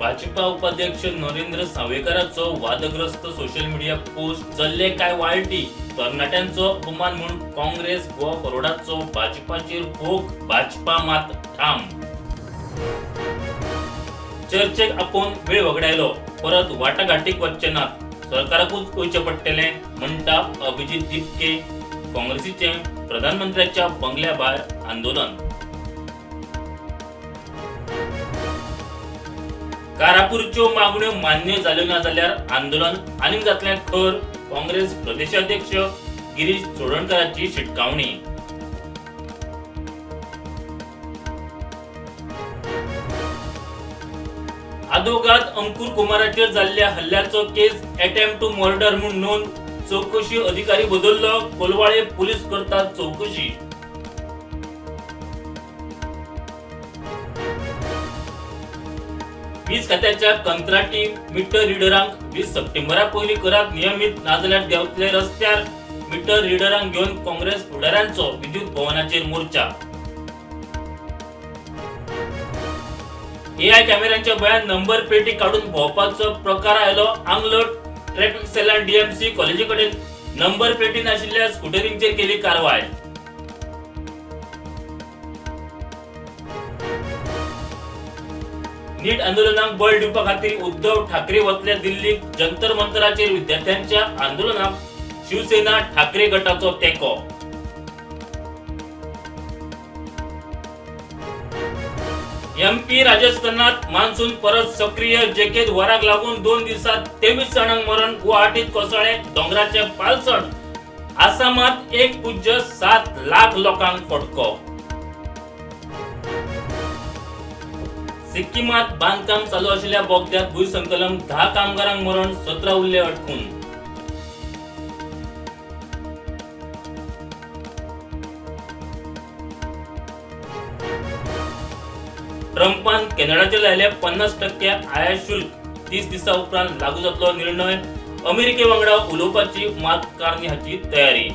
भाजपा उपाध्यक्ष नरेंद्र सावयकरांचो वादग्रस्त social media post चल्ले काय वाळटी तरणाट्यांचो अपमान म्हणून काँग्रेस गोवा फॉरवर्डाचो भाजपाचेर फोग भाजपा मात ठाम चर्चेक आपोवन वेळ वगडायलो परत वाटाघाटीक वचचे नात सरकाराकूच वयचे पडटले म्हणटा अभिजित दिपके काँग्रेसीचे प्रधानमंत्र्याच्या बंगल्या भायर आंदोलन कारापूरच्यो मागण्यो मान्य जाल्यो ना जाल्यार आंदोलन आनीक जातलें खर काँग्रेस प्रदेशाध्यक्ष गिरीश चोडणकरांची शिटकावणी आदोगाद अंकुर कुमाराचेर जाल्ल्या हल्ल्याचो केस अटेम्प्ट टू मर्डर म्हणून नोंद चौकशी अधिकारी बदललो कोलवाळे पोलीस करतात चौकशी वीज खात्याच्या कंत्राटी मीटर रिडरांक 20 सप्टेंबरा पयलीं करात नियमित नाजाल्यार देंवतले रस्त्यार मीटर रिडरांक घेवन काँग्रेस फुडाऱ्यांचो विद्युत भवनाचेर मोर्चा एआय कॅमेऱ्यांच्या भयान नंबर पेटी काढून भोंवपाचो प्रकार आयलो आंगलोट ट्रॅफिक सेलान डीएमसी कॉलेजी कडेन नंबर पेटी नाशिल्ल्या स्कूटरींचेर केली कारवाय नीट आंदोलनाक बळ दिवपा खातीर उद्धव ठाकरे वतले दिल्लीक जंतर मंतराचेर विद्यार्थ्यांच्या आंदोलनाक शिवसेना ठाकरे गटाचो तेंको एमपी राजस्थानात मान्सून परत सक्रिय जेकेत वराक लागून 2 दिवसात 23 जणांक मरण गुवाहाटीत कोसळ्ळे डोंगराचे पालसण आसामात 1.7 लाख लोकांक फटको सिक्कीमात बांदकाम चालू असलेल्या बोगद्यात भूसंकलन 10 कामगारांक मरण 17 उरले अडकून ट्रम्पान कॅनडाचे लायले 50% आयात शुल्क 30 दिसा उपरांत लागू जातलो निर्णय अमेरिके वांगडा उलोवपाची मात काढण्याची तयारी